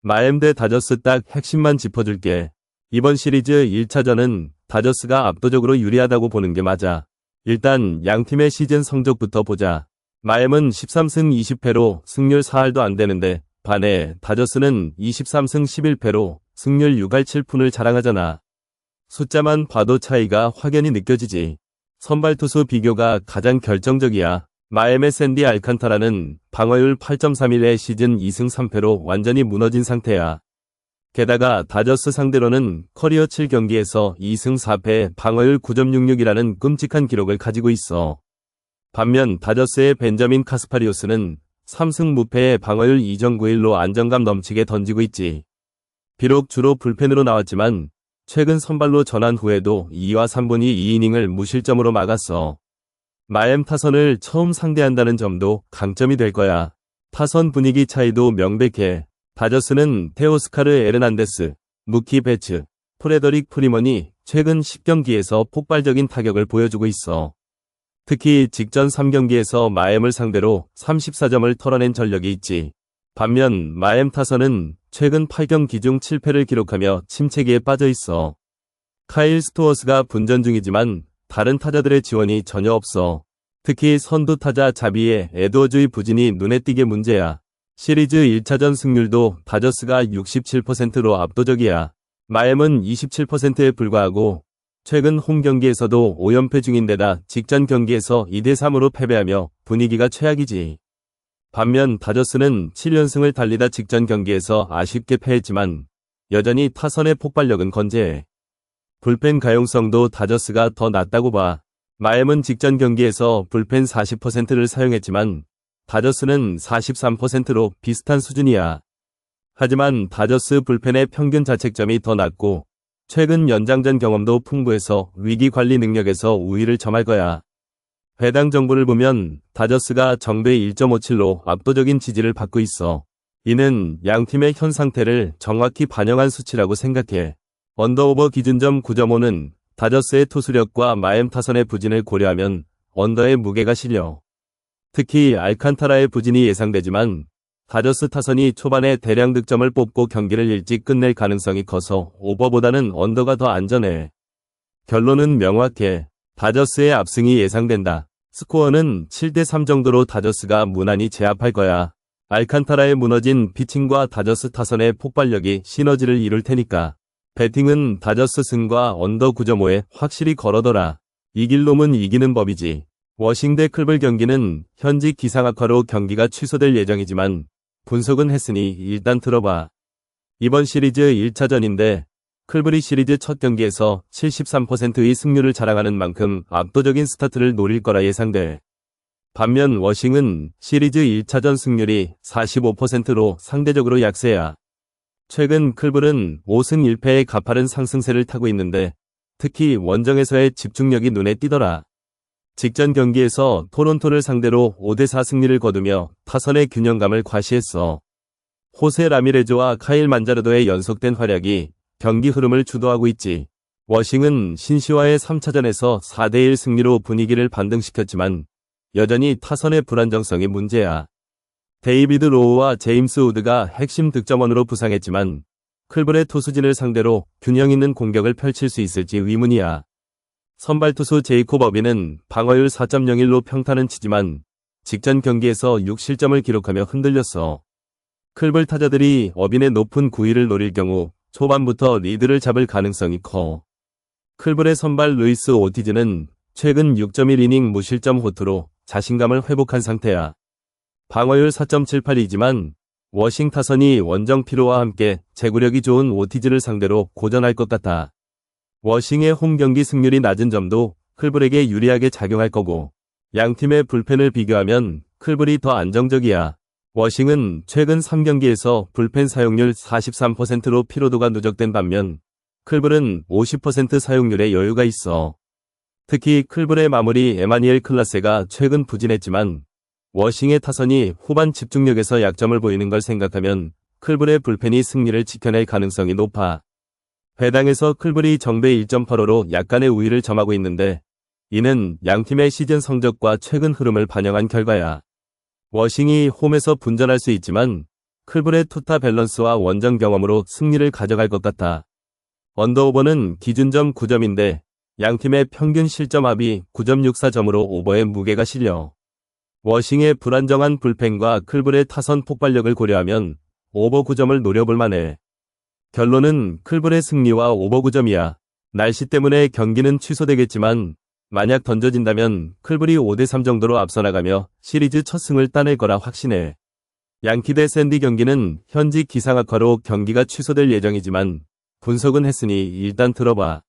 마엠 대 다저스 딱 핵심만 짚어줄게. 이번 시리즈 1차전은 다저스가 압도적으로 유리하다고 보는 게 맞아. 일단 양팀의 시즌 성적부터 보자. 마엠은 13승 20패로 승률 4할도 안 되는데 반해 다저스는 23승 11패로 승률 6할 7푼을 자랑하잖아. 숫자만 봐도 차이가 확연히 느껴지지. 선발 투수 비교가 가장 결정적이야. 마엠의 샌디 알칸타라는 방어율 8.31의 시즌 2승 3패로 완전히 무너진 상태야. 게다가 다저스 상대로는 커리어 7경기에서 2승 4패 방어율 9.66이라는 끔찍한 기록을 가지고 있어. 반면 다저스의 벤저민 카스파리오스는 3승 무패의 방어율 2.91로 안정감 넘치게 던지고 있지. 비록 주로 불펜으로 나왔지만 최근 선발로 전환 후에도 2와 3분의 2이닝을 무실점으로 막았어. 마엠 타선을 처음 상대한다는 점도 강점이 될 거야. 타선 분위기 차이도 명백해. 다저스는 테오스카르 에르난데스, 무키 베츠, 프레더릭 프리먼이 최근 10경기에서 폭발적인 타격을 보여주고 있어. 특히 직전 3경기에서 마엠을 상대로 34점을 털어낸 전력이 있지. 반면 마엠 타선은 최근 8경기 중 7패를 기록하며 침체기에 빠져 있어. 카일 스토어스가 분전 중이지만 다른 타자들의 지원이 전혀 없어. 특히 선두 타자 자비의 에드워즈의 부진이 눈에 띄게 문제야. 시리즈 1차전 승률도 다저스가 67%로 압도적이야. 마엠은 27%에 불과하고 최근 홈 경기에서도 5연패 중인데다 직전 경기에서 2대3으로 패배하며 분위기가 최악이지. 반면 다저스는 7연승을 달리다 직전 경기에서 아쉽게 패했지만 여전히 타선의 폭발력은 건재해. 불펜 가용성도 다저스가 더 낫다고 봐. 마엠은 직전 경기에서 불펜 40%를 사용했지만 다저스는 43%로 비슷한 수준이야. 하지만 다저스 불펜의 평균 자책점이 더 낮고 최근 연장전 경험도 풍부해서 위기 관리 능력에서 우위를 점할 거야. 배당 정보를 보면 다저스가 정배 1.57로 압도적인 지지를 받고 있어. 이는 양팀의 현 상태를 정확히 반영한 수치라고 생각해. 언더오버 기준점 9.5는 다저스의 투수력과 마엠 타선의 부진을 고려하면 언더의 무게가 실려. 특히 알칸타라의 부진이 예상되지만 다저스 타선이 초반에 대량 득점을 뽑고 경기를 일찍 끝낼 가능성이 커서 오버보다는 언더가 더 안전해. 결론은 명확해. 다저스의 압승이 예상된다. 스코어는 7대3 정도로 다저스가 무난히 제압할 거야. 알칸타라의 무너진 피칭과 다저스 타선의 폭발력이 시너지를 이룰 테니까. 배팅은 다저스 승과 언더 9.5에 확실히 걸어둬라. 이길 놈은 이기는 법이지. 워싱 대 클블 경기는 현지 기상 악화로 경기가 취소될 예정이지만 분석은 했으니 일단 들어봐. 이번 시리즈 1차전인데 클블이 시리즈 첫 경기에서 73%의 승률을 자랑하는 만큼 압도적인 스타트를 노릴 거라 예상돼. 반면 워싱은 시리즈 1차전 승률이 45%로 상대적으로 약세야. 최근 클블은 5승 1패의 가파른 상승세를 타고 있는데 특히 원정에서의 집중력이 눈에 띄더라. 직전 경기에서 토론토를 상대로 5대4 승리를 거두며 타선의 균형감을 과시했어. 호세 라미레즈와 카일 만자르도의 연속된 활약이 경기 흐름을 주도하고 있지. 워싱은 신시와의 3차전에서 4대1 승리로 분위기를 반등시켰지만 여전히 타선의 불안정성이 문제야. 데이비드 로우와 제임스 우드가 핵심 득점원으로 부상했지만 클블의 투수진을 상대로 균형 있는 공격을 펼칠 수 있을지 의문이야. 선발 투수 제이콥 어비는 방어율 4.01로 평타는 치지만 직전 경기에서 6실점을 기록하며 흔들렸어. 클블 타자들이 어빈의 높은 구위를 노릴 경우 초반부터 리드를 잡을 가능성이 커. 클블의 선발 루이스 오티즈는 최근 6.1이닝 무실점 호투로 자신감을 회복한 상태야. 방어율 4.78이지만 워싱 타선이 원정 피로와 함께 제구력이 좋은 오티즈를 상대로 고전할 것 같아. 워싱의 홈 경기 승률이 낮은 점도 클블에게 유리하게 작용할 거고 양팀의 불펜을 비교하면 클블이 더 안정적이야. 워싱은 최근 3경기에서 불펜 사용률 43%로 피로도가 누적된 반면 클블은 50% 사용률에 여유가 있어. 특히 클블의 마무리 에마니엘 클라세가 최근 부진했지만 워싱의 타선이 후반 집중력에서 약점을 보이는 걸 생각하면 클블의 불펜이 승리를 지켜낼 가능성이 높아. 배당에서 클블이 정배 1.85로 약간의 우위를 점하고 있는데 이는 양팀의 시즌 성적과 최근 흐름을 반영한 결과야. 워싱이 홈에서 분전할 수 있지만 클블의 투타 밸런스와 원정 경험으로 승리를 가져갈 것 같다. 언더오버는 기준점 9점인데 양팀의 평균 실점 합이 9.64점으로 오버의 무게가 실려 워싱의 불안정한 불펜과 클블의 타선 폭발력을 고려하면 오버 9점을 노려볼 만해. 결론은 클블의 승리와 오버 9점이야. 날씨 때문에 경기는 취소되겠지만 만약 던져진다면 클블이 5대3 정도로 앞서 나가며 시리즈 첫 승을 따낼 거라 확신해. 양키 대 샌디 경기는 현지 기상 악화로 경기가 취소될 예정이지만 분석은 했으니 일단 들어봐.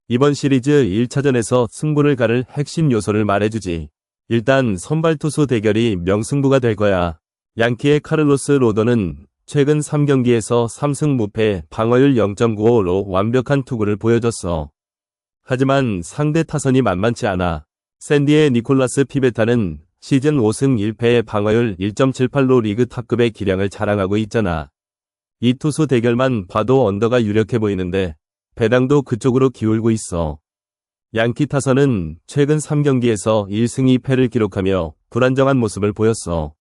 이번 시리즈 1차전에서 승부를 가를 핵심 요소를 말해주지. 일단 선발 투수 대결이 명승부가 될 거야. 양키의 카를로스 로더는 최근 3경기에서 3승 무패, 방어율 0.95로 완벽한 투구를 보여줬어. 하지만 상대 타선이 만만치 않아. 샌디의 니콜라스 피베타는 시즌 5승 1패의 방어율 1.78로 리그 탑급의 기량을 자랑하고 있잖아. 이 투수 대결만 봐도 언더가 유력해 보이는데 배당도 그쪽으로 기울고 있어. 양키 타선은 최근 3경기에서 1승 2패를 기록하며 불안정한 모습을 보였어.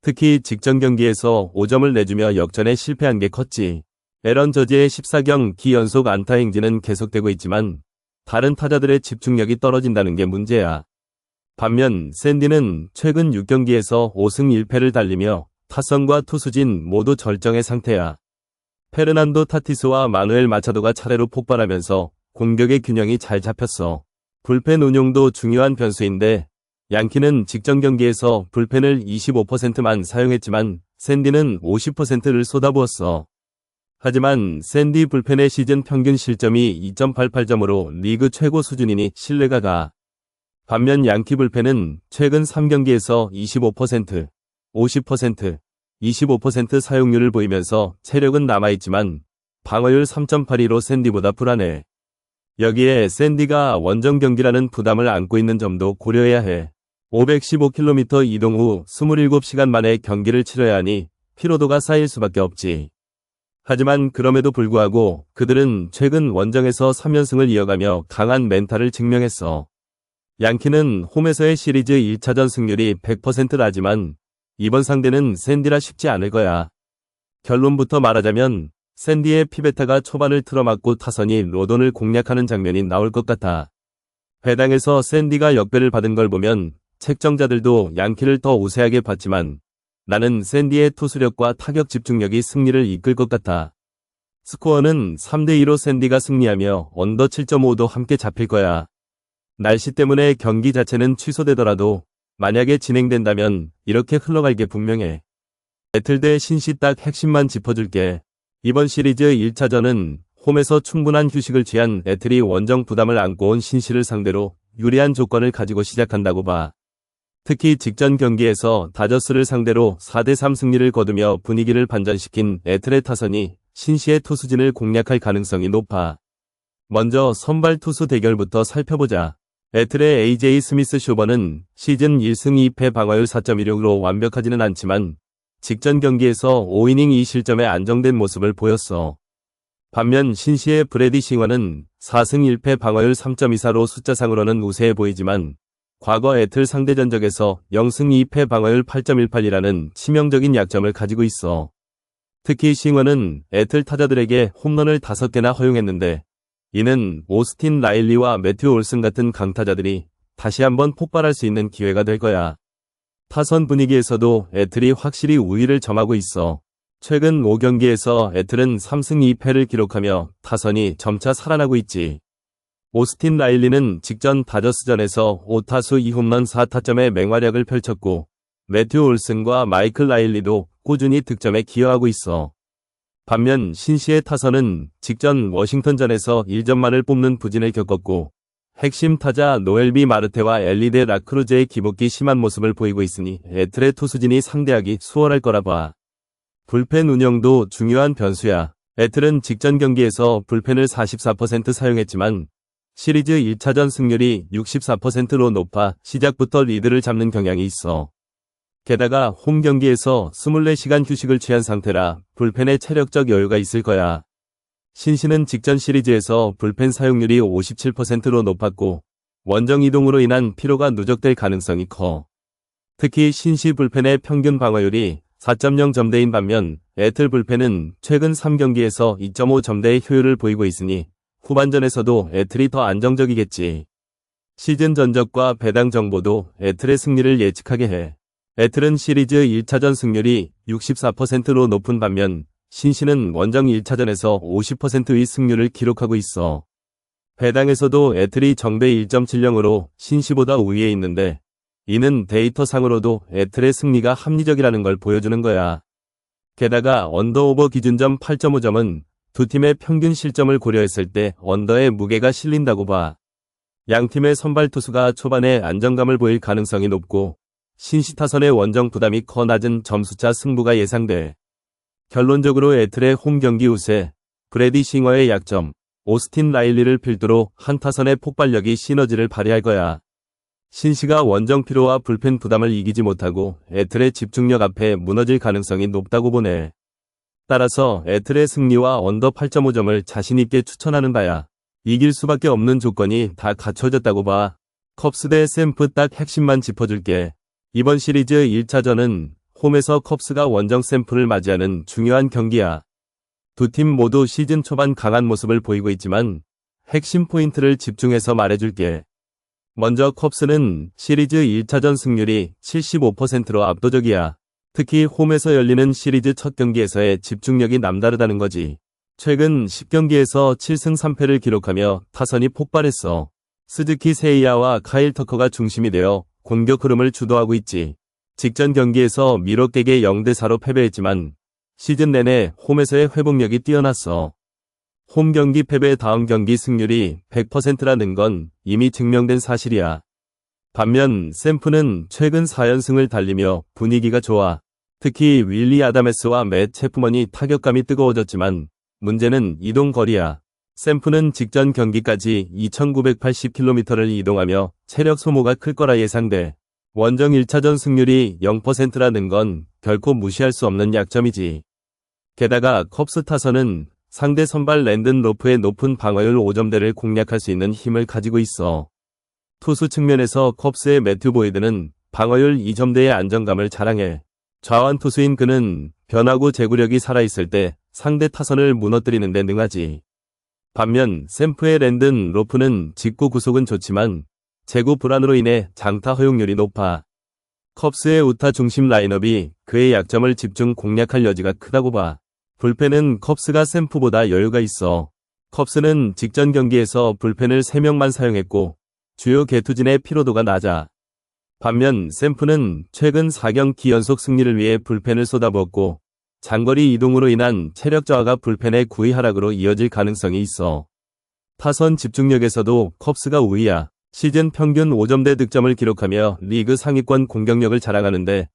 특히 직전 경기에서 5점을 내주며 역전에 실패한 게 컸지. 에런 저지의 14경기 연속 안타 행진은 계속되고 있지만 다른 타자들의 집중력이 떨어진다는 게 문제야. 반면 샌디는 최근 6경기에서 5승 1패를 달리며 타선과 투수진 모두 절정의 상태야. 페르난도 타티스와 마누엘 마차도가 차례로 폭발하면서 공격의 균형이 잘 잡혔어. 불펜 운용도 중요한 변수인데 양키는 직전 경기에서 불펜을 25%만 사용했지만 샌디는 50%를 쏟아부었어. 하지만 샌디 불펜의 시즌 평균 실점이 2.88점으로 리그 최고 수준이니 신뢰가 가. 반면 양키 불펜은 최근 3경기에서 25%, 50%, 25% 사용률을 보이면서 체력은 남아있지만 방어율 3.82로 샌디보다 불안해. 여기에 샌디가 원정 경기라는 부담을 안고 있는 점도 고려해야 해. 515km 이동 후 27시간 만에 경기를 치러야 하니 피로도가 쌓일 수밖에 없지. 하지만 그럼에도 불구하고 그들은 최근 원정에서 3연승을 이어가며 강한 멘탈을 증명했어. 양키는 홈에서의 시리즈 1차전 승률이 100%라지만 이번 상대는 샌디라 쉽지 않을 거야. 결론부터 말하자면 샌디의 피베타가 초반을 틀어막고 타선이 로돈을 공략하는 장면이 나올 것 같아. 배당에서 샌디가 역배를 받은 걸 보면 책정자들도 양키를 더 우세하게 봤지만 나는 샌디의 투수력과 타격 집중력이 승리를 이끌 것 같아. 스코어는 3대2로 샌디가 승리하며 언더 7.5도 함께 잡힐 거야. 날씨 때문에 경기 자체는 취소되더라도 만약에 진행된다면 이렇게 흘러갈 게 분명해. 애틀 대 신시 딱 핵심만 짚어줄게. 이번 시리즈 1차전은 홈에서 충분한 휴식을 취한 애틀이 원정 부담을 안고 온 신시를 상대로 유리한 조건을 가지고 시작한다고 봐. 특히 직전 경기에서 다저스를 상대로 4대3 승리를 거두며 분위기를 반전시킨 애틀의 타선이 신시의 투수진을 공략할 가능성이 높아. 먼저 선발 투수 대결부터 살펴보자. 애틀의 AJ 스미스 쇼버는 시즌 1승 2패 방어율 4.16로 완벽하지는 않지만 직전 경기에서 5이닝 2실점에 안정된 모습을 보였어. 반면 신시의 브래디 싱어는 4승 1패 방어율 3.24로 숫자상으로는 우세해 보이지만 과거 애틀 상대 전적에서 0승 2패 방어율 8.18이라는 치명적인 약점을 가지고 있어. 특히 싱어는 애틀 타자들에게 홈런을 5개나 허용했는데 이는 오스틴 라일리와 매튜 올슨 같은 강타자들이 다시 한번 폭발할 수 있는 기회가 될 거야. 타선 분위기에서도 애틀이 확실히 우위를 점하고 있어. 최근 5경기에서 애틀은 3승 2패를 기록하며 타선이 점차 살아나고 있지. 오스틴 라일리는 직전 다저스전에서 5타수 2홈런 4타점의 맹활약을 펼쳤고 매튜 올슨과 마이클 라일리도 꾸준히 득점에 기여하고 있어. 반면 신시의 타선은 직전 워싱턴전에서 1점만을 뽑는 부진을 겪었고 핵심 타자 노엘비 마르테와 엘리데 라크루즈의 기복기 심한 모습을 보이고 있으니 애틀의 투수진이 상대하기 수월할 거라 봐. 불펜 운영도 중요한 변수야. 애틀은 직전 경기에서 불펜을 44% 사용했지만 시리즈 1차전 승률이 64%로 높아 시작부터 리드를 잡는 경향이 있어. 게다가 홈 경기에서 24시간 휴식을 취한 상태라 불펜에 체력적 여유가 있을 거야. 신시는 직전 시리즈에서 불펜 사용률이 57%로 높았고 원정 이동으로 인한 피로가 누적될 가능성이 커. 특히 신시 불펜의 평균 방어율이 4.0점대인 반면 애틀 불펜은 최근 3경기에서 2.5점대의 효율을 보이고 있으니 후반전에서도 애틀이 더 안정적이겠지. 시즌 전적과 배당 정보도 애틀의 승리를 예측하게 해. 애틀은 시리즈 1차전 승률이 64%로 높은 반면 신시는 원정 1차전에서 50%의 승률을 기록하고 있어. 배당에서도 애틀이 정배 1.70으로 신시보다 우위에 있는데 이는 데이터상으로도 애틀의 승리가 합리적이라는 걸 보여주는 거야. 게다가 언더오버 기준점 8.5점은 두 팀의 평균 실점을 고려했을 때 언더의 무게가 실린다고 봐. 양 팀의 선발 투수가 초반에 안정감을 보일 가능성이 높고 신시 타선의 원정 부담이 커 낮은 점수차 승부가 예상돼. 결론적으로 애틀의 홈 경기 우세, 브래디 싱어의 약점, 오스틴 라일리를 필두로 한 타선의 폭발력이 시너지를 발휘할 거야. 신시가 원정 피로와 불펜 부담을 이기지 못하고 애틀의 집중력 앞에 무너질 가능성이 높다고 보네. 따라서 애틀의 승리와 언더 8.5점을 자신있게 추천하는 바야. 이길 수밖에 없는 조건이 다 갖춰졌다고 봐. 컵스 대 샘프 딱 핵심만 짚어줄게. 이번 시리즈 1차전은 홈에서 컵스가 원정 샘프를 맞이하는 중요한 경기야. 두 팀 모두 시즌 초반 강한 모습을 보이고 있지만 핵심 포인트를 집중해서 말해줄게. 먼저 컵스는 시리즈 1차전 승률이 75%로 압도적이야. 특히 홈에서 열리는 시리즈 첫 경기에서의 집중력이 남다르다는 거지. 최근 10경기에서 7승 3패를 기록하며 타선이 폭발했어. 스즈키 세이야와 카일 터커가 중심이 되어 공격 흐름을 주도하고 있지. 직전 경기에서 미러객에 0대4로 패배했지만 시즌 내내 홈에서의 회복력이 뛰어났어. 홈 경기 패배 다음 경기 승률이 100%라는 건 이미 증명된 사실이야. 반면 샘프는 최근 4연승을 달리며 분위기가 좋아. 특히 윌리 아다메스와 맷 체프먼이 타격감이 뜨거워졌지만 문제는 이동 거리야. 샘프는 직전 경기까지 2980km를 이동하며 체력 소모가 클 거라 예상돼. 원정 1차전 승률이 0%라는 건 결코 무시할 수 없는 약점이지. 게다가 컵스 타선은 상대 선발 랜든 로프의 높은 방어율 5점대를 공략할 수 있는 힘을 가지고 있어. 투수 측면에서 컵스의 매튜 보이드는 방어율 2점대의 안정감을 자랑해. 좌완 투수인 그는 변화구 제구력이 살아있을 때 상대 타선을 무너뜨리는 데 능하지. 반면 샘프의 랜든 로프는 직구 구속은 좋지만 제구 불안으로 인해 장타 허용률이 높아. 컵스의 우타 중심 라인업이 그의 약점을 집중 공략할 여지가 크다고 봐. 불펜은 컵스가 샘프보다 여유가 있어. 컵스는 직전 경기에서 불펜을 3명만 사용했고 주요 개투진의 피로도가 낮아. 반면 샘프는 최근 4경기 연속 승리를 위해 불펜을 쏟아부었고 장거리 이동으로 인한 체력 저하가 불펜의 구위 하락으로 이어질 가능성이 있어. 타선 집중력에서도 컵스가 우위야. 시즌 평균 5점대 득점을 기록하며 리그 상위권 공격력을 자랑하는데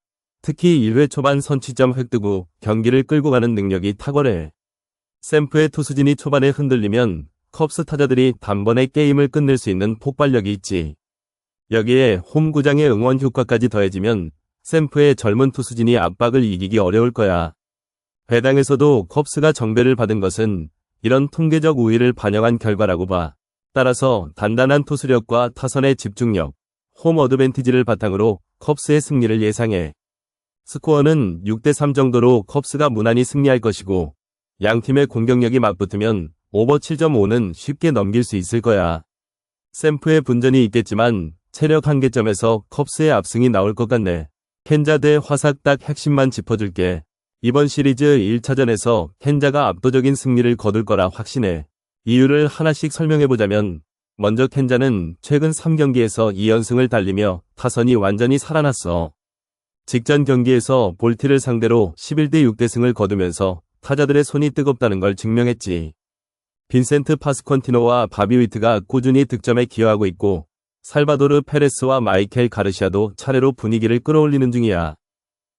특히 1회 초반 선취점 획득 후 경기를 끌고 가는 능력이 탁월해. 샘프의 투수진이 초반에 흔들리면 컵스 타자들이 단번에 게임을 끝낼 수 있는 폭발력이 있지. 여기에 홈 구장의 응원 효과까지 더해지면 샘프의 젊은 투수진이 압박을 이기기 어려울 거야. 배당에서도 컵스가 정배를 받은 것은 이런 통계적 우위를 반영한 결과라고 봐. 따라서 단단한 투수력과 타선의 집중력, 홈 어드밴티지를 바탕으로 컵스의 승리를 예상해. 스코어는 6대3 정도로 컵스가 무난히 승리할 것이고 양팀의 공격력이 맞붙으면 오버 7.5는 쉽게 넘길 수 있을 거야. 샘프의 분전이 있겠지만 체력 한계점에서 컵스의 압승이 나올 것 같네. 켄자 대 화삭 딱 핵심만 짚어줄게. 이번 시리즈 1차전에서 켄자가 압도적인 승리를 거둘 거라 확신해. 이유를 하나씩 설명해보자면 먼저 켄자는 최근 3경기에서 2연승을 달리며 타선이 완전히 살아났어. 직전 경기에서 볼티를 상대로 11대 6대승을 거두면서 타자들의 손이 뜨겁다는 걸 증명했지. 빈센트 파스컨티노와 바비 위트가 꾸준히 득점에 기여하고 있고 살바도르 페레스와 마이켈 가르시아도 차례로 분위기를 끌어올리는 중이야.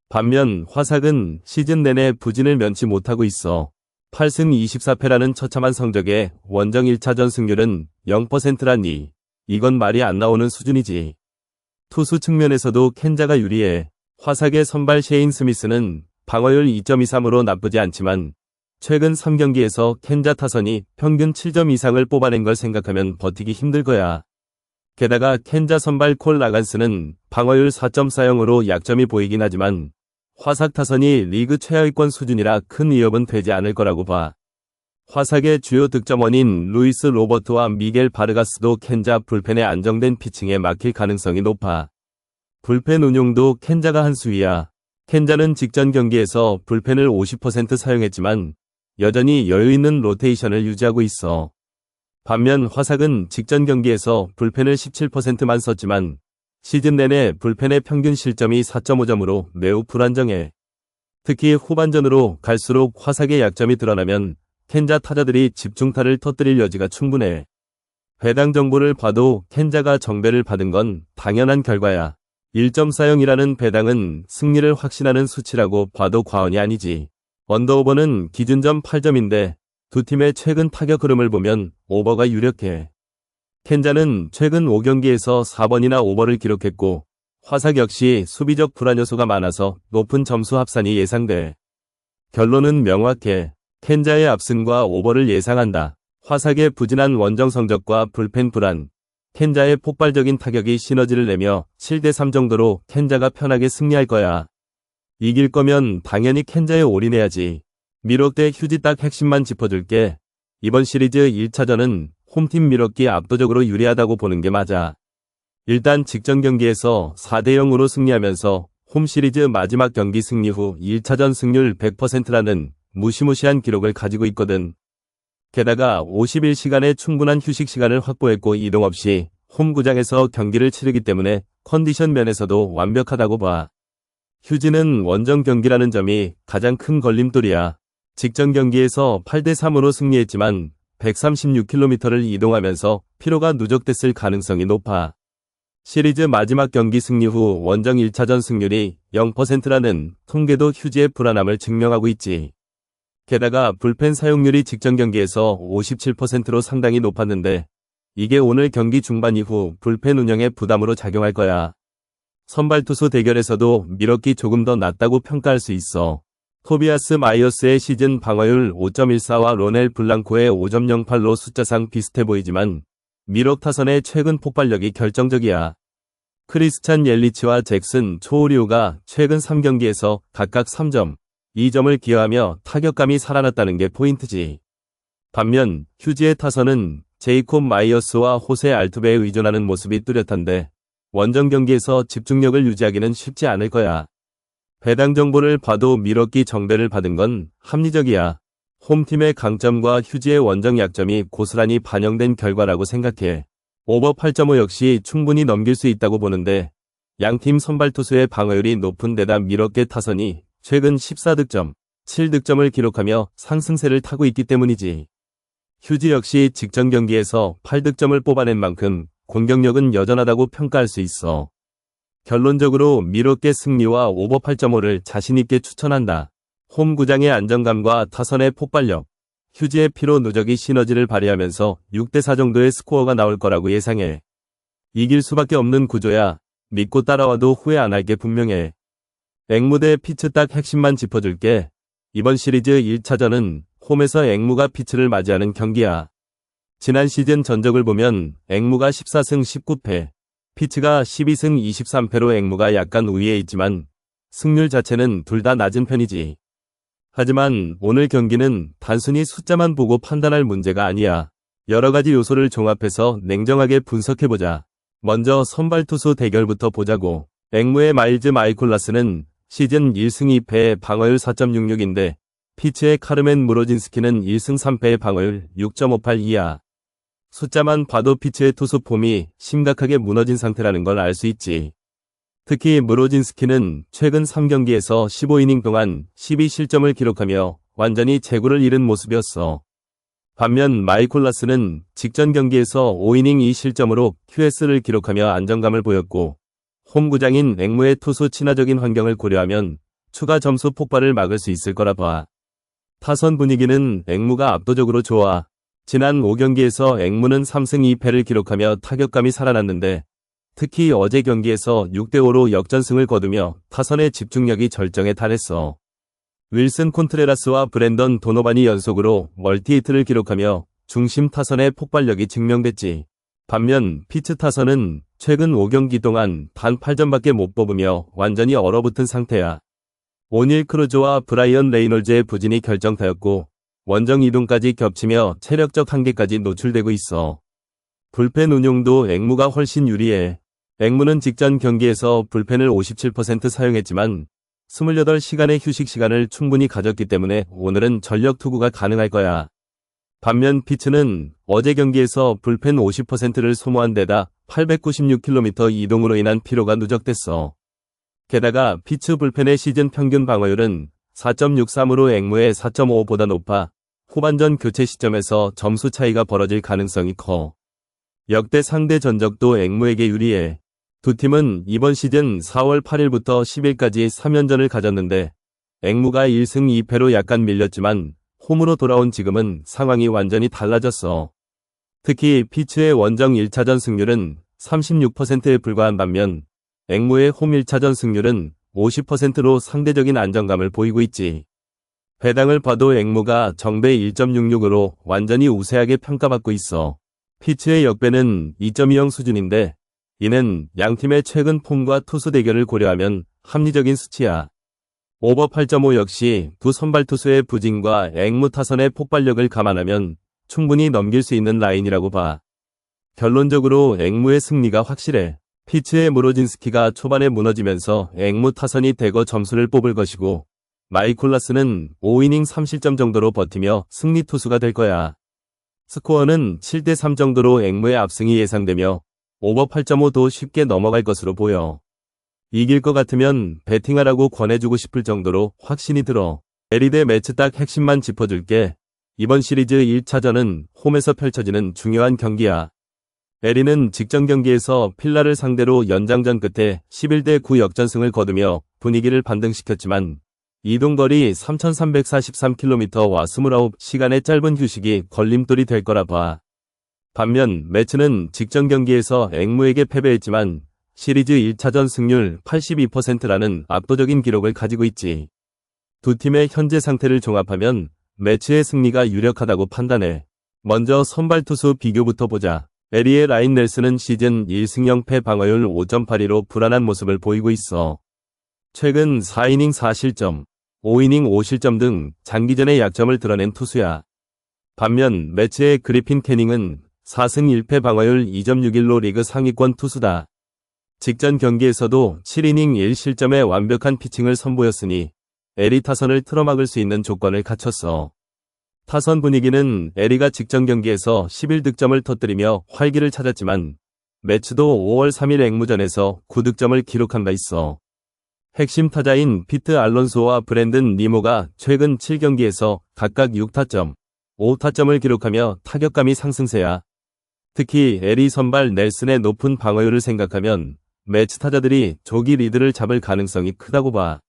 반면 화삭은 시즌 내내 부진을 면치 못하고 있어. 8승 24패라는 처참한 성적에 원정 1차전 승률은 0%라니 이건 말이 안 나오는 수준이지. 투수 측면에서도 켄자가 유리해. 화삭의 선발 셰인 스미스는 방어율 2.23으로 나쁘지 않지만 최근 3경기에서 켄자 타선이 평균 7점 이상을 뽑아낸 걸 생각하면 버티기 힘들 거야. 게다가 켄자 선발 콜 라간스는 방어율 4.40으로 약점이 보이긴 하지만 화삭 타선이 리그 최하위권 수준이라 큰 위협은 되지 않을 거라고 봐. 화삭의 주요 득점원인 루이스 로버트와 미겔 바르가스도 켄자 불펜의 안정된 피칭에 막힐 가능성이 높아. 불펜 운용도 켄자가 한 수위야. 켄자는 직전 경기에서 불펜을 50% 사용했지만 여전히 여유있는 로테이션을 유지하고 있어. 반면 화삭은 직전 경기에서 불펜을 17%만 썼지만 시즌 내내 불펜의 평균 실점이 4.5점으로 매우 불안정해. 특히 후반전으로 갈수록 화삭의 약점이 드러나면 켄자 타자들이 집중타를 터뜨릴 여지가 충분해. 배당 정보를 봐도 켄자가 정배를 받은 건 당연한 결과야. 1점 사용이라는 배당은 승리를 확신하는 수치라고 봐도 과언이 아니지. 언더오버는 기준점 8점인데 두 팀의 최근 타격 흐름을 보면 오버가 유력해. 켄자는 최근 5경기에서 4번이나 오버를 기록했고 화삭 역시 수비적 불안 요소가 많아서 높은 점수 합산이 예상돼. 결론은 명확해. 켄자의 압승과 오버를 예상한다. 화삭의 부진한 원정 성적과 불펜 불안, 켄자의 폭발적인 타격이 시너지를 내며 7대3 정도로 켄자가 편하게 승리할 거야. 이길 거면 당연히 켄자에 올인해야지. 미록 대 휴지 딱 핵심만 짚어줄게. 이번 시리즈 1차전은 홈팀 미러키 압도적으로 유리하다고 보는 게 맞아. 일단 직전 경기에서 4대0으로 승리하면서 홈 시리즈 마지막 경기 승리 후 1차전 승률 100%라는 무시무시한 기록을 가지고 있거든. 게다가 51시간의 충분한 휴식 시간을 확보했고 이동 없이 홈구장에서 경기를 치르기 때문에 컨디션 면에서도 완벽하다고 봐. 휴지는 원정 경기라는 점이 가장 큰 걸림돌이야. 직전 경기에서 8대3으로 승리했지만 136km를 이동하면서 피로가 누적됐을 가능성이 높아. 시리즈 마지막 경기 승리 후 원정 1차전 승률이 0%라는 통계도 휴지의 불안함을 증명하고 있지. 게다가 불펜 사용률이 직전 경기에서 57%로 상당히 높았는데 이게 오늘 경기 중반 이후 불펜 운영에 부담으로 작용할 거야. 선발 투수 대결에서도 미러키 조금 더 낮다고 평가할 수 있어. 토비아스 마이어스의 시즌 방어율 5.14와 로넬 블랑코의 5.08로 숫자상 비슷해 보이지만 미록 타선의 최근 폭발력이 결정적이야. 크리스찬 옐리치와 잭슨 초우리우가 최근 3경기에서 각각 3점, 2점을 기여하며 타격감이 살아났다는 게 포인트지. 반면 휴지의 타선은 제이콥 마이어스와 호세 알투베에 의존하는 모습이 뚜렷한데 원정 경기에서 집중력을 유지하기는 쉽지 않을 거야. 배당 정보를 봐도 미러키 정배를 받은 건 합리적이야. 홈팀의 강점과 휴지의 원정 약점이 고스란히 반영된 결과라고 생각해. 오버 8.5 역시 충분히 넘길 수 있다고 보는데 양팀 선발 투수의 방어율이 높은 데다 미러키 타선이 최근 14득점, 7득점을 기록하며 상승세를 타고 있기 때문이지. 휴지 역시 직전 경기에서 8득점을 뽑아낸 만큼 공격력은 여전하다고 평가할 수 있어. 결론적으로 미러키 승리와 오버 8.5를 자신있게 추천한다. 홈구장의 안정감과 타선의 폭발력, 휴지의 피로 누적이 시너지를 발휘하면서 6대4 정도의 스코어가 나올 거라고 예상해. 이길 수밖에 없는 구조야. 믿고 따라와도 후회 안 할 게 분명해. 앵무 대 피츠 딱 핵심만 짚어줄게. 이번 시리즈 1차전은 홈에서 앵무가 피츠를 맞이하는 경기야. 지난 시즌 전적을 보면 앵무가 14승 19패, 피츠가 12승 23패로 앵무가 약간 우위에 있지만 승률 자체는 둘 다 낮은 편이지. 하지만 오늘 경기는 단순히 숫자만 보고 판단할 문제가 아니야. 여러 가지 요소를 종합해서 냉정하게 분석해보자. 먼저 선발 투수 대결부터 보자고. 앵무의 마일즈 마이콜라스는 시즌 1승 2패의 방어율 4.66인데 피츠의 카르멘 무로진스키는 1승 3패의 방어율 6.58이야. 숫자만 봐도 피츠의 투수 폼이 심각하게 무너진 상태라는 걸 알 수 있지. 특히 무로진스키는 최근 3경기에서 15이닝 동안 12실점을 기록하며 완전히 제구를 잃은 모습이었어. 반면 마이콜라스는 직전 경기에서 5이닝 2실점으로 QS를 기록하며 안정감을 보였고 홈구장인 앵무의 투수 친화적인 환경을 고려하면 추가 점수 폭발을 막을 수 있을 거라 봐. 타선 분위기는 앵무가 압도적으로 좋아. 지난 5경기에서 앵무는 3승 2패를 기록하며 타격감이 살아났는데 특히 어제 경기에서 6대5로 역전승을 거두며 타선의 집중력이 절정에 달했어. 윌슨 콘트레라스와 브랜던 도노반이 연속으로 멀티히트를 기록하며 중심 타선의 폭발력이 증명됐지. 반면 피츠 타선은 최근 5경기 동안 단 8점밖에 못 뽑으며 완전히 얼어붙은 상태야. 오닐 크루즈와 브라이언 레이놀즈의 부진이 결정타였고 원정 이동까지 겹치며 체력적 한계까지 노출되고 있어. 불펜 운용도 앵무가 훨씬 유리해. 앵무는 직전 경기에서 불펜을 57% 사용했지만 28시간의 휴식 시간을 충분히 가졌기 때문에 오늘은 전력 투구가 가능할 거야. 반면 피츠는 어제 경기에서 불펜 50%를 소모한 데다 896km 이동으로 인한 피로가 누적됐어. 게다가 피츠 불펜의 시즌 평균 방어율은 4.63으로 앵무의 4.5보다 높아 후반전 교체 시점에서 점수 차이가 벌어질 가능성이 커. 역대 상대 전적도 앵무에게 유리해. 두 팀은 이번 시즌 4월 8일부터 10일까지 3연전을 가졌는데 앵무가 1승 2패로 약간 밀렸지만 홈으로 돌아온 지금은 상황이 완전히 달라졌어. 특히 피츠의 원정 1차전 승률은 36%에 불과한 반면 앵무의 홈 1차전 승률은 50%로 상대적인 안정감을 보이고 있지. 배당을 봐도 앵무가 정배 1.66으로 완전히 우세하게 평가받고 있어. 피츠의 역배는 2.20 수준인데 이는 양팀의 최근 폼과 투수 대결을 고려하면 합리적인 수치야. 오버 8.5 역시 두 선발 투수의 부진과 앵무 타선의 폭발력을 감안하면 충분히 넘길 수 있는 라인이라고 봐. 결론적으로 앵무의 승리가 확실해. 피츠의 무로진스키가 초반에 무너지면서 앵무 타선이 대거 점수를 뽑을 것이고 마이콜라스는 5이닝 3실점 정도로 버티며 승리 투수가 될 거야. 스코어는 7대3 정도로 앵무의 압승이 예상되며 오버 8.5도 쉽게 넘어갈 것으로 보여. 이길 것 같으면 배팅하라고 권해주고 싶을 정도로 확신이 들어. 에리 대 매치 딱 핵심만 짚어줄게. 이번 시리즈 1차전은 홈에서 펼쳐지는 중요한 경기야. 에리는 직전 경기에서 필라를 상대로 연장전 끝에 11대9 역전승을 거두며 분위기를 반등시켰지만 이동거리 3,343km와 29시간의 짧은 휴식이 걸림돌이 될 거라 봐. 반면 매치는 직전 경기에서 앵무에게 패배했지만 시리즈 1차전 승률 82%라는 압도적인 기록을 가지고 있지. 두 팀의 현재 상태를 종합하면 매치의 승리가 유력하다고 판단해. 먼저 선발 투수 비교부터 보자. 에리의 라인 넬슨은 시즌 1승 0패 방어율 5.82로 불안한 모습을 보이고 있어. 최근 4이닝 4실점, 5이닝 5실점 등 장기전의 약점을 드러낸 투수야. 반면 매치의 그리핀 캐닝은 4승 1패 방어율 2.61로 리그 상위권 투수다. 직전 경기에서도 7이닝 1실점의 완벽한 피칭을 선보였으니 에리 타선을 틀어막을 수 있는 조건을 갖췄어. 타선 분위기는 에리가 직전 경기에서 11득점을 터뜨리며 활기를 찾았지만 매치도 5월 3일 앵무전에서 9득점을 기록한 바 있어. 핵심 타자인 피트 알론소와 브랜든 니모가 최근 7경기에서 각각 6타점, 5타점을 기록하며 타격감이 상승세야. 특히 에리 선발 넬슨의 높은 방어율을 생각하면 매치 타자들이 조기 리드를 잡을 가능성이 크다고 봐.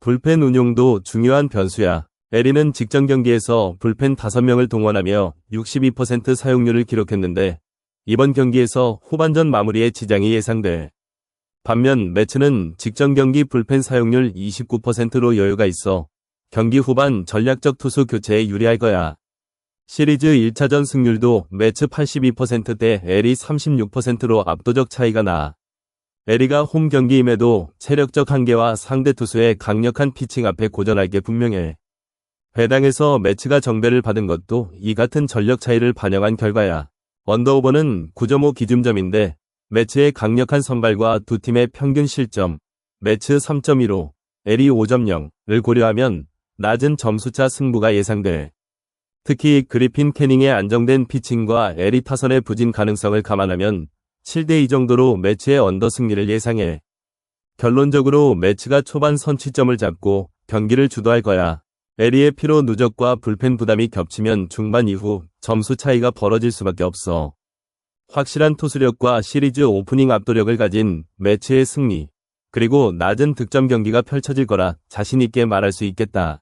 불펜 운용도 중요한 변수야. 에리는 직전 경기에서 불펜 5명을 동원하며 62% 사용률을 기록했는데 이번 경기에서 후반전 마무리에 지장이 예상돼. 반면 매치는 직전 경기 불펜 사용률 29%로 여유가 있어 경기 후반 전략적 투수 교체에 유리할 거야. 시리즈 1차전 승률도 매치 82%대 에리 36%로 압도적 차이가 나. 에리가 홈 경기임에도 체력적 한계와 상대 투수의 강력한 피칭 앞에 고전할 게 분명해. 배당에서 매치가 정배를 받은 것도 이 같은 전력 차이를 반영한 결과야. 언더오버는 9.5 기준점인데 매치의 강력한 선발과 두 팀의 평균 실점, 매치 3.15, 에리 5.0을 고려하면 낮은 점수차 승부가 예상돼. 특히 그리핀 캐닝의 안정된 피칭과 에리 타선의 부진 가능성을 감안하면 7대2 정도로 매치의 언더 승리를 예상해. 결론적으로 매치가 초반 선취점을 잡고 경기를 주도할 거야. 에리의 피로 누적과 불펜 부담이 겹치면 중반 이후 점수 차이가 벌어질 수밖에 없어. 확실한 투수력과 시리즈 오프닝 압도력을 가진 매치의 승리, 그리고 낮은 득점 경기가 펼쳐질 거라 자신있게 말할 수 있겠다.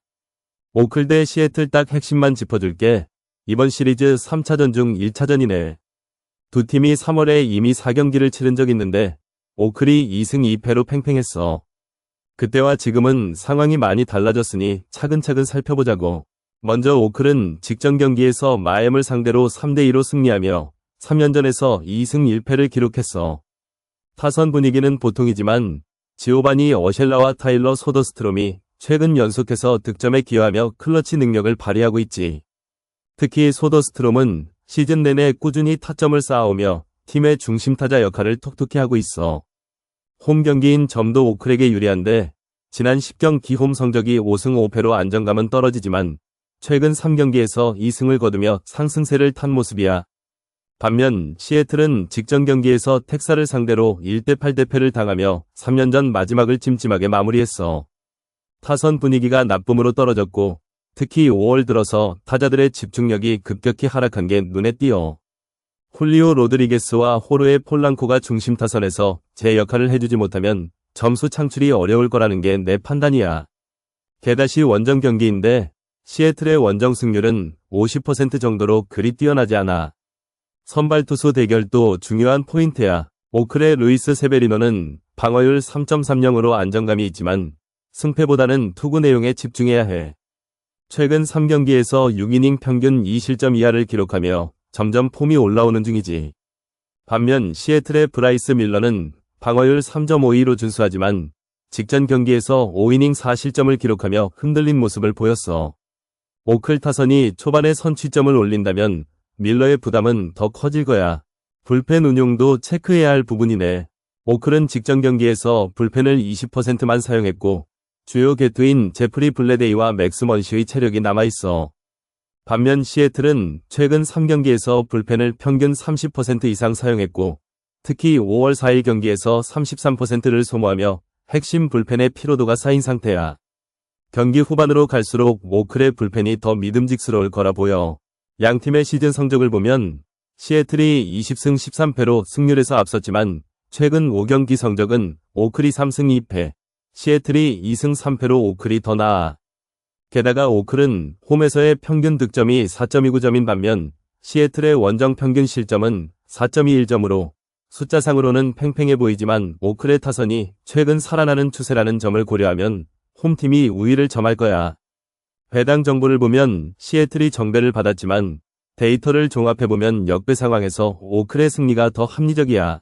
오클 대 시애틀 딱 핵심만 짚어줄게. 이번 시리즈 3차전 중 1차전이네. 두 팀이 3월에 이미 4경기를 치른 적 있는데 오클이 2승 2패로 팽팽했어. 그때와 지금은 상황이 많이 달라졌으니 차근차근 살펴보자고. 먼저 오클은 직전 경기에서 마앰을 상대로 3대2로 승리하며 3연전에서 2승 1패를 기록했어. 타선 분위기는 보통이지만 지오바니 어셸라와 타일러 소더스트롬이 최근 연속해서 득점에 기여하며 클러치 능력을 발휘하고 있지. 특히 소더스트롬은 시즌 내내 꾸준히 타점을 쌓아오며 팀의 중심타자 역할을 톡톡히 하고 있어. 홈 경기인 점도 오클에게 유리한데 지난 10경기 홈 성적이 5승 5패로 안정감은 떨어지지만 최근 3경기에서 2승을 거두며 상승세를 탄 모습이야. 반면 시애틀은 직전 경기에서 텍사를 상대로 1대 8대패를 당하며 3년 전 마지막을 찜찜하게 마무리했어. 타선 분위기가 나쁨으로 떨어졌고 특히 5월 들어서 타자들의 집중력이 급격히 하락한 게 눈에 띄어. 훌리오 로드리게스와 호르헤 폴랑코가 중심 타선에서 제 역할을 해주지 못하면 점수 창출이 어려울 거라는 게 내 판단이야. 게다시 원정 경기인데 시애틀의 원정 승률은 50% 정도로 그리 뛰어나지 않아. 선발 투수 대결도 중요한 포인트야. 오클의 루이스 세베리노는 방어율 3.30으로 안정감이 있지만 승패보다는 투구 내용에 집중해야 해. 최근 3경기에서 6이닝 평균 2실점 이하를 기록하며 점점 폼이 올라오는 중이지. 반면 시애틀의 브라이스 밀러는 방어율 3.52로 준수하지만 직전 경기에서 5이닝 4실점을 기록하며 흔들린 모습을 보였어. 오클 타선이 초반에 선취점을 올린다면 밀러의 부담은 더 커질 거야. 불펜 운용도 체크해야 할 부분이네. 오클은 직전 경기에서 불펜을 20%만 사용했고 주요 개투인 제프리 블레데이와 맥스 먼시의 체력이 남아있어. 반면 시애틀은 최근 3경기에서 불펜을 평균 30% 이상 사용했고 특히 5월 4일 경기에서 33%를 소모하며 핵심 불펜의 피로도가 쌓인 상태야. 경기 후반으로 갈수록 오클의 불펜이 더 믿음직스러울 거라 보여. 양팀의 시즌 성적을 보면 시애틀이 20승 13패로 승률에서 앞섰지만 최근 5경기 성적은 오클이 3승 2패, 시애틀이 2승 3패로 오클이 더 나아. 게다가 오클은 홈에서의 평균 득점이 4.29점인 반면 시애틀의 원정 평균 실점은 4.21점으로 숫자상으로는 팽팽해 보이지만 오클의 타선이 최근 살아나는 추세라는 점을 고려하면 홈팀이 우위를 점할 거야. 배당 정보를 보면 시애틀이 정배를 받았지만 데이터를 종합해보면 역배 상황에서 오클의 승리가 더 합리적이야.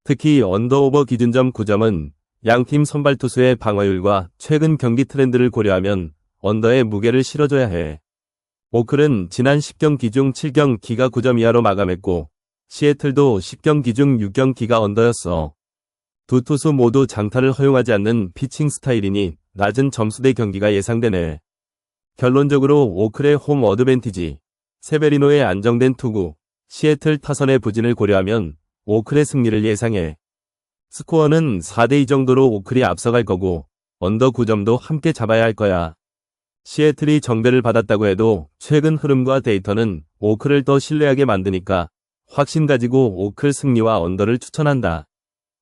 특히 언더오버 기준점 9점은 양팀 선발 투수의 방어율과 최근 경기 트렌드를 고려하면 언더의 무게를 실어줘야 해. 오클은 지난 10경기 중 7경기가 9점 이하로 마감했고 시애틀도 10경기 중 6경기가 언더였어. 두 투수 모두 장타를 허용하지 않는 피칭 스타일이니 낮은 점수대 경기가 예상되네. 결론적으로 오클의 홈 어드밴티지, 세베리노의 안정된 투구, 시애틀 타선의 부진을 고려하면 오클의 승리를 예상해. 스코어는 4대2 정도로 오클이 앞서갈 거고 언더 9점도 함께 잡아야 할 거야. 시애틀이 정배를 받았다고 해도 최근 흐름과 데이터는 오클을 더 신뢰하게 만드니까 확신 가지고 오클 승리와 언더를 추천한다.